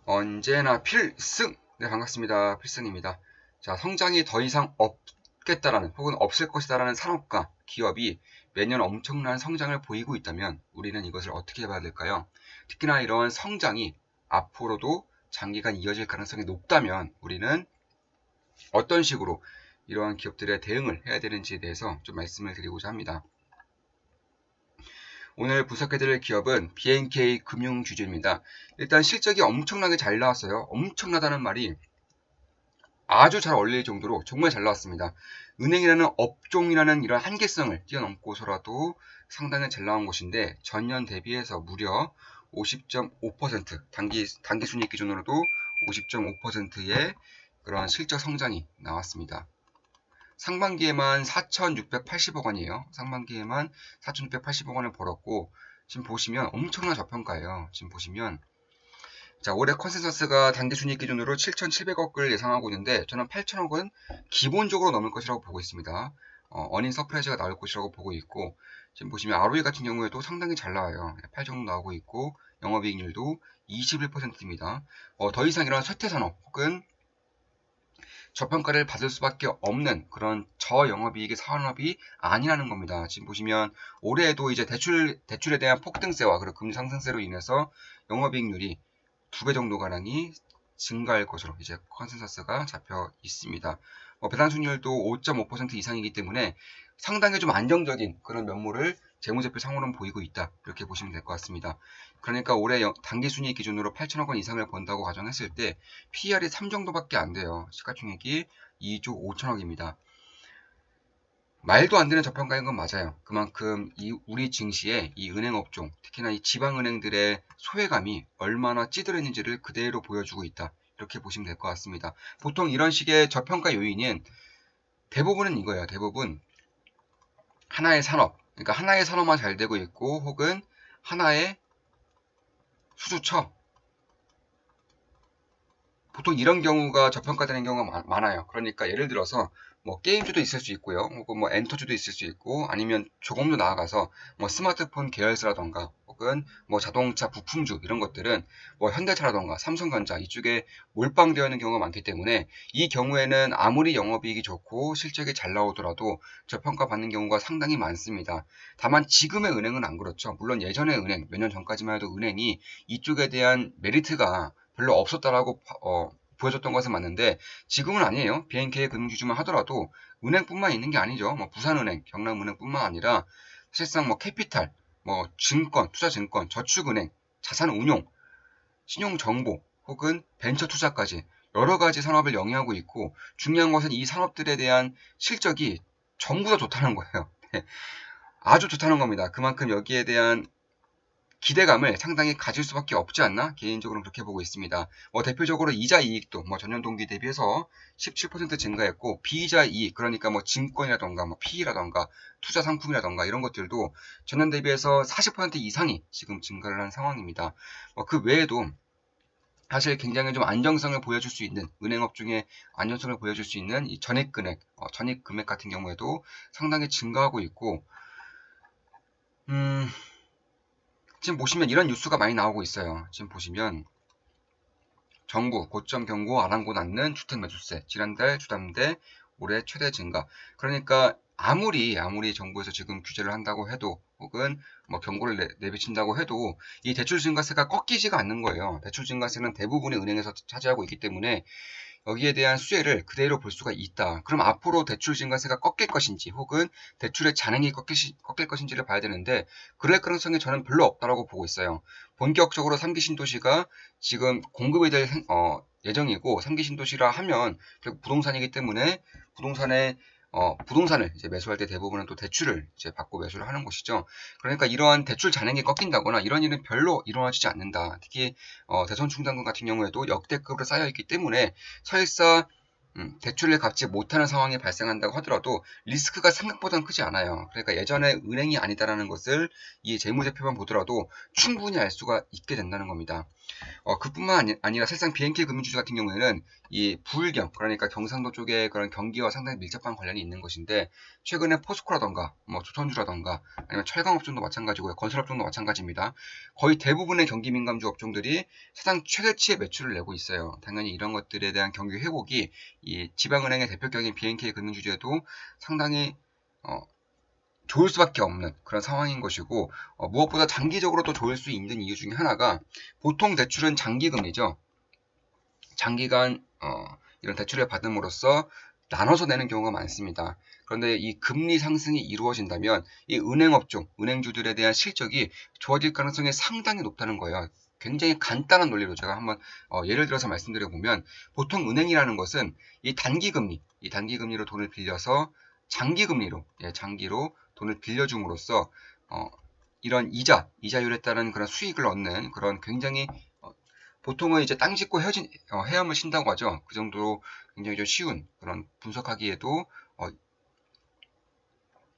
언제나 필승! 네, 반갑습니다. 필승입니다. 자, 성장이 더 이상 없겠다라는 혹은 없을 것이다라는 산업과 기업이 매년 엄청난 성장을 보이고 있다면 우리는 이것을 어떻게 봐야 될까요? 특히나 이러한 성장이 앞으로도 장기간 이어질 가능성이 높다면 우리는 어떤 식으로 이러한 기업들의 대응을 해야 되는지에 대해서 좀 말씀을 드리고자 합니다. 오늘 분석해드릴 기업은 BNK 금융주주입니다. 일단 실적이 엄청나게 잘 나왔어요. 엄청나다는 말이 아주 잘 어울릴 정도로 정말 잘 나왔습니다. 은행이라는 업종이라는 이런 한계성을 뛰어넘고서라도 상당히 잘 나온 것인데 전년 대비해서 무려 50.5% 단기 순이익 기준으로도 50.5%의 그러한 실적 성장이 나왔습니다. 상반기에만 4,680억 원이에요. 상반기에만 4,680억 원을 벌었고 지금 보시면 엄청난 저평가예요. 지금 보시면 자, 올해 컨센서스가 단기 순이익 기준으로 7,700억을 예상하고 있는데 저는 8,000억은 기본적으로 넘을 것이라고 보고 있습니다. 어닝 서프라이즈가 나올 것이라고 보고 있고 지금 보시면 ROE 같은 경우에도 상당히 잘 나와요. 8 정도 나오고 있고 영업이익률도 21%입니다. 더 이상 이런 쇠퇴산업 혹은 저평가를 받을 수밖에 없는 그런 저영업이익의 산업이 아니라는 겁니다. 지금 보시면 올해에도 이제 대출에 대한 폭등세와 그리고 금리 상승세로 인해서 영업이익률이 2배 정도 가량이 증가할 것으로 이제 컨센서스가 잡혀 있습니다. 배당 수익률도 5.5% 이상이기 때문에 상당히 좀 안정적인 그런 면모를 재무제표 상으로는 보이고 있다. 이렇게 보시면 될 것 같습니다. 그러니까 올해 단기 순이익 기준으로 8천억 원 이상을 번다고 가정했을 때 PER이 3 정도밖에 안 돼요. 시가총액이 2조 5천억입니다. 말도 안 되는 저평가인 건 맞아요. 그만큼 우리 증시의 이 은행 업종, 특히나 이 지방은행들의 소외감이 얼마나 찌들었는지를 그대로 보여주고 있다. 이렇게 보시면 될 것 같습니다. 보통 이런 식의 저평가 요인은 대부분은 이거예요. 대부분 하나의 산업, 그러니까 하나의 산업만 잘 되고 있고 혹은 하나의 수주처, 보통 이런 경우가 저평가되는 경우가 많아요. 그러니까 예를 들어서 뭐 게임주도 있을 수 있고요. 혹은 뭐 엔터주도 있을 수 있고 아니면 조금 더 나아가서 뭐 스마트폰 계열사라던가 혹은 뭐 자동차 부품주 이런 것들은 뭐 현대차라던가 삼성전자 이쪽에 몰빵되어 있는 경우가 많기 때문에 이 경우에는 아무리 영업이익이 좋고 실적이 잘 나오더라도 저평가 받는 경우가 상당히 많습니다. 다만 지금의 은행은 안 그렇죠. 물론 예전의 은행, 몇 년 전까지만 해도 은행이 이쪽에 대한 메리트가 별로 없었다라고 보여줬던 것은 맞는데 지금은 아니에요. BNK 금융주주만 하더라도 은행뿐만 있는 게 아니죠. 뭐 부산은행, 경남은행뿐만 아니라 사실상 뭐 캐피탈, 뭐 증권, 투자증권, 저축은행, 자산운용, 신용정보 혹은 벤처 투자까지 여러 가지 산업을 영위하고 있고 중요한 것은 이 산업들에 대한 실적이 전부 다 좋다는 거예요. 아주 좋다는 겁니다. 그만큼 여기에 대한 기대감을 상당히 가질 수밖에 없지 않나 개인적으로는 그렇게 보고 있습니다. 대표적으로 이자 이익도 전년 동기 대비해서 17% 증가했고 비이자 이익 그러니까 뭐 증권이라던가 뭐 PE라던가 투자 상품이라던가 이런 것들도 전년 대비해서 40% 이상이 지금 증가를 한 상황입니다. 그 외에도 사실 굉장히 좀 안정성을 보여줄 수 있는 은행업 중에 안정성을 보여줄 수 있는 이 전액금액, 전액금액 같은 경우에도 상당히 증가하고 있고 지금 보시면 이런 뉴스가 많이 나오고 있어요. 지금 보시면 정부 고점 경고 아랑곳 않는 주택 매수세 지난달 주담대 올해 최대 증가. 그러니까 아무리 정부에서 지금 규제를 한다고 해도 혹은 뭐 경고를 내비친다고 해도 이 대출 증가세가 꺾이지가 않는 거예요. 대출 증가세는 대부분의 은행에서 차지하고 있기 때문에 여기에 대한 수혜를 그대로 볼 수가 있다. 그럼 앞으로 대출 증가세가 꺾일 것인지 혹은 대출의 잔액이 꺾일 것인지를 봐야 되는데 그럴 가능성이 저는 별로 없다라고 보고 있어요. 본격적으로 3기 신도시가 지금 공급이 될 예정이고 3기 신도시라 하면 결국 부동산이기 때문에 부동산을 이제 매수할 때 대부분은 또 대출을 이제 받고 매수를 하는 것이죠. 그러니까 이러한 대출 잔액이 꺾인다거나 이런 일은 별로 일어나지 않는다. 특히 대선 충당금 같은 경우에도 역대급으로 쌓여 있기 때문에 사실상 대출을 갚지 못하는 상황이 발생한다고 하더라도 리스크가 생각보다는 크지 않아요. 그러니까 예전에 은행이 아니다라는 것을 이 재무제표만 보더라도 충분히 알 수가 있게 된다는 겁니다. 그뿐만 아니라 사실상 BNK 금융주주 같은 경우에는 이 부울경, 그러니까 경상도 쪽에 그런 경기와 상당히 밀접한 관련이 있는 것인데, 최근에 포스코라던가 뭐 조선주라던가 아니면 철강업종도 마찬가지고요, 건설업종도 마찬가지입니다. 거의 대부분의 경기 민감주 업종들이 사상 최대치의 매출을 내고 있어요. 당연히 이런 것들에 대한 경기 회복이 이 지방은행의 대표격인 BNK 금융주주에도 상당히 좋을 수밖에 없는 그런 상황인 것이고, 무엇보다 장기적으로 또 좋을 수 있는 이유 중에 하나가, 보통 대출은 장기금리죠. 장기간 이런 대출을 받음으로써 나눠서 내는 경우가 많습니다. 그런데 이 금리 상승이 이루어진다면 이 은행업종, 은행주들에 대한 실적이 좋아질 가능성이 상당히 높다는 거예요. 굉장히 간단한 논리로 제가 한번 예를 들어서 말씀드려 보면, 보통 은행이라는 것은 이 단기금리로 돈을 빌려서 장기금리로, 장기로 돈을 빌려줌으로써 이런 이자율에 따른 그런 수익을 얻는 그런 굉장히 보통은 이제 땅 짓고 헤엄을 친다고 하죠. 그 정도로 굉장히 좀 쉬운 그런 분석하기에도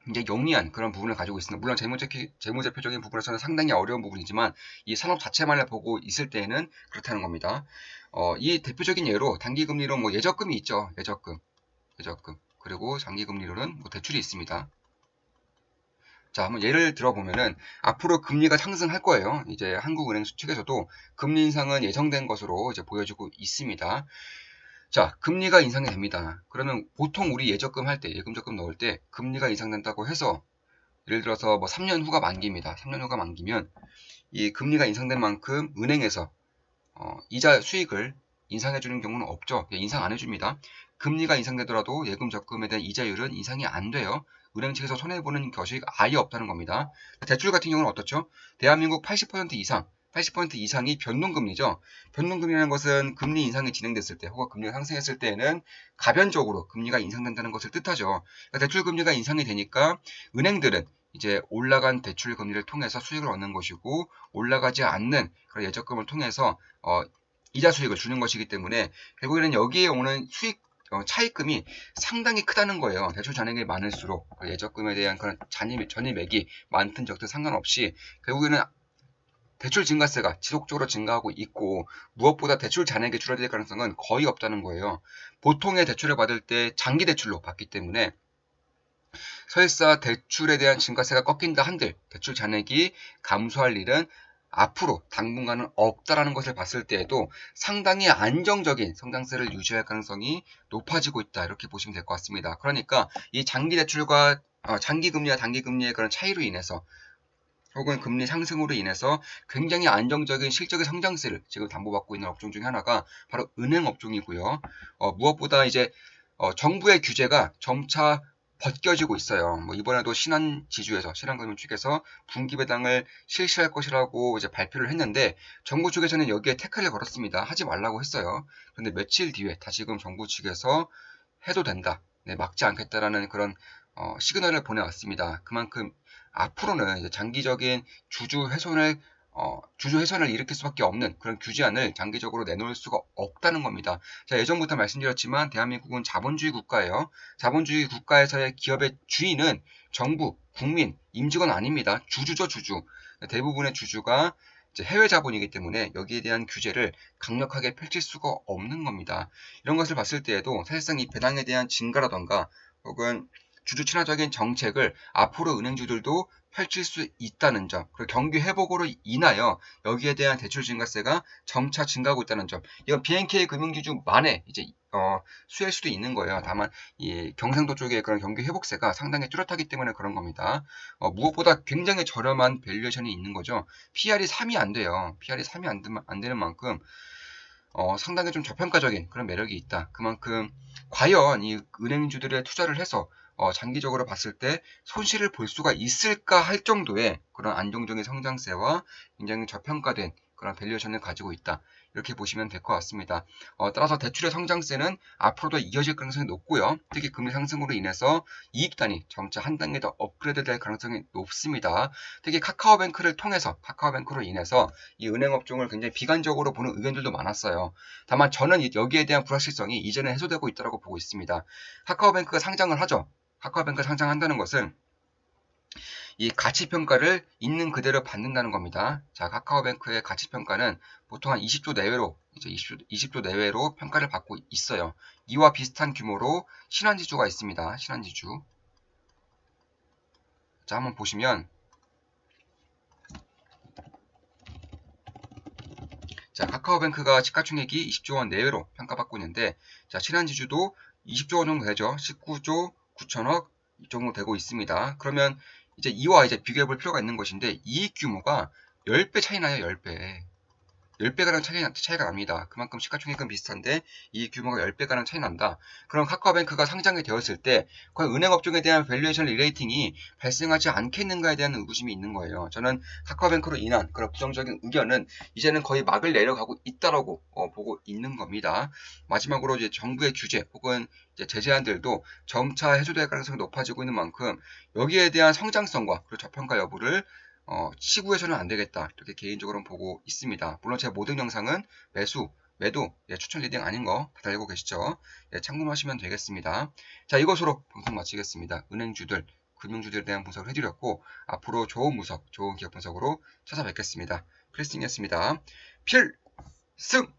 굉장히 영리한 그런 부분을 가지고 있습니다. 물론 재무제표적인 부분에서는 상당히 어려운 부분이지만 이 산업 자체만을 보고 있을 때에는 그렇다는 겁니다. 이 대표적인 예로 단기금리로 뭐 예적금이 있죠. 예적금. 그리고 장기금리로는 뭐 대출이 있습니다. 자, 한번 예를 들어보면은 앞으로 금리가 상승할 거예요. 이제 한국은행 측에서도 금리 인상은 예정된 것으로 이제 보여지고 있습니다. 자, 금리가 인상이 됩니다. 그러면 보통 우리 예적금 할 때, 예금 적금 넣을 때 금리가 인상된다고 해서 예를 들어서 뭐 3년 후가 만기입니다. 3년 후가 만기면 이 금리가 인상된 만큼 은행에서 이자 수익을 인상해 주는 경우는 없죠. 인상 안 해줍니다. 금리가 인상되더라도 예금 적금에 대한 이자율은 인상이 안 돼요. 은행 측에서 손해보는 것이 아예 없다는 겁니다. 대출 같은 경우는 어떻죠? 대한민국 80% 이상, 80% 이상이 변동금리죠. 변동금리라는 것은 금리 인상이 진행됐을 때 혹은 금리가 상승했을 때에는 가변적으로 금리가 인상된다는 것을 뜻하죠. 그러니까 대출 금리가 인상이 되니까 은행들은 이제 올라간 대출 금리를 통해서 수익을 얻는 것이고, 올라가지 않는 그런 예적금을 통해서 이자 수익을 주는 것이기 때문에 결국에는 여기에 오는 수익 차입금이 상당히 크다는 거예요. 대출 잔액이 많을수록 예적금에 대한 그런 전입액이 많든 적든 상관없이 결국에는 대출 증가세가 지속적으로 증가하고 있고, 무엇보다 대출 잔액이 줄어들 가능성은 거의 없다는 거예요. 보통의 대출을 받을 때 장기 대출로 받기 때문에 설사 대출에 대한 증가세가 꺾인다 한들 대출 잔액이 감소할 일은 앞으로 당분간은 없다라는 것을 봤을 때에도 상당히 안정적인 성장세를 유지할 가능성이 높아지고 있다, 이렇게 보시면 될 것 같습니다. 그러니까 이 장기 대출과 장기 금리와 단기 금리의 그런 차이로 인해서 혹은 금리 상승으로 인해서 굉장히 안정적인 실적의 성장세를 지금 담보받고 있는 업종 중에 하나가 바로 은행 업종이고요. 무엇보다 이제 정부의 규제가 점차 벗겨지고 있어요. 뭐 이번에도 신한금융 측에서 분기 배당을 실시할 것이라고 이제 발표를 했는데, 정부 측에서는 여기에 태클을 걸었습니다. 하지 말라고 했어요. 그런데 며칠 뒤에 다시금 정부 측에서 해도 된다, 막지 않겠다라는 그런 시그널을 보내왔습니다. 그만큼 앞으로는 이제 장기적인 주주 훼손을 일으킬 수밖에 없는 그런 규제안을 장기적으로 내놓을 수가 없다는 겁니다. 자, 예전부터 말씀드렸지만 대한민국은 자본주의 국가예요. 자본주의 국가에서의 기업의 주인은 정부, 국민, 임직원 아닙니다. 주주죠, 주주. 대부분의 주주가 이제 해외 자본이기 때문에 여기에 대한 규제를 강력하게 펼칠 수가 없는 겁니다. 이런 것을 봤을 때에도 사실상 이 배당에 대한 증가라던가 혹은 주주 친화적인 정책을 앞으로 은행주들도 펼칠 수 있다는 점, 그리고 경기 회복으로 인하여 여기에 대한 대출 증가세가 점차 증가하고 있다는 점, 이건 BNK 금융주주만의 이제 수혜일 수도 있는 거예요. 다만 이 경상도 쪽의 그런 경기 회복세가 상당히 뚜렷하기 때문에 그런 겁니다. 무엇보다 굉장히 저렴한 밸류에이션이 있는 거죠. PR이 3이 안 돼요. PR이 3이 안 되는 만큼 상당히 좀 저평가적인 그런 매력이 있다. 그만큼 과연 이 은행주들의 투자를 해서 장기적으로 봤을 때 손실을 볼 수가 있을까 할 정도의 그런 안정적인 성장세와 굉장히 저평가된 그런 밸류에이션을 가지고 있다. 이렇게 보시면 될 것 같습니다. 따라서 대출의 성장세는 앞으로도 이어질 가능성이 높고요. 특히 금리 상승으로 인해서 이익단이 점차 한 단계 더 업그레이드 될 가능성이 높습니다. 특히 카카오뱅크를 통해서 카카오뱅크로 인해서 이 은행 업종을 굉장히 비관적으로 보는 의견들도 많았어요. 다만 저는 여기에 대한 불확실성이 이제는 해소되고 있다고 보고 있습니다. 카카오뱅크가 상장을 하죠. 카카오뱅크가 상장한다는 것은 이 가치평가를 있는 그대로 받는다는 겁니다. 자, 카카오뱅크의 가치평가는 보통 한 20조 내외로, 이제 20조 내외로 평가를 받고 있어요. 이와 비슷한 규모로 신한지주가 있습니다. 신한지주. 자, 한번 보시면, 자, 카카오뱅크가 시가총액이 20조 원 내외로 평가받고 있는데, 자, 신한지주도 20조 원 정도 되죠. 19조 9천억 정도 되고 있습니다. 그러면 이제 이와 이제 비교해 볼 필요가 있는 것인데, 이익 규모가 10배 차이 나요, 10배. 10배가량 차이가 납니다. 그만큼 시가총액은 비슷한데 이 규모가 10배가량 차이 난다. 그럼 카카오뱅크가 상장이 되었을 때 과연 은행 업종에 대한 밸류에이션 리레이팅이 발생하지 않겠는가에 대한 의구심이 있는 거예요. 저는 카카오뱅크로 인한 그런 부정적인 의견은 이제는 거의 막을 내려가고 있다라고 보고 있는 겁니다. 마지막으로 이제 정부의 규제 혹은 이제 제재안들도 점차 해소될 가능성이 높아지고 있는 만큼 여기에 대한 성장성과 그리고 저평가 여부를 시구해서는 안 되겠다. 이렇게 개인적으로는 보고 있습니다. 물론 제 모든 영상은 매수, 매도, 추천 리딩 아닌 거 다들 알고 계시죠? 참고하시면 되겠습니다. 자, 이것으로 방송 마치겠습니다. 은행주들, 금융주들에 대한 분석을 해드렸고 앞으로 좋은 분석, 좋은 기업 분석으로 찾아뵙겠습니다. 크리스틴이었습니다. 필승!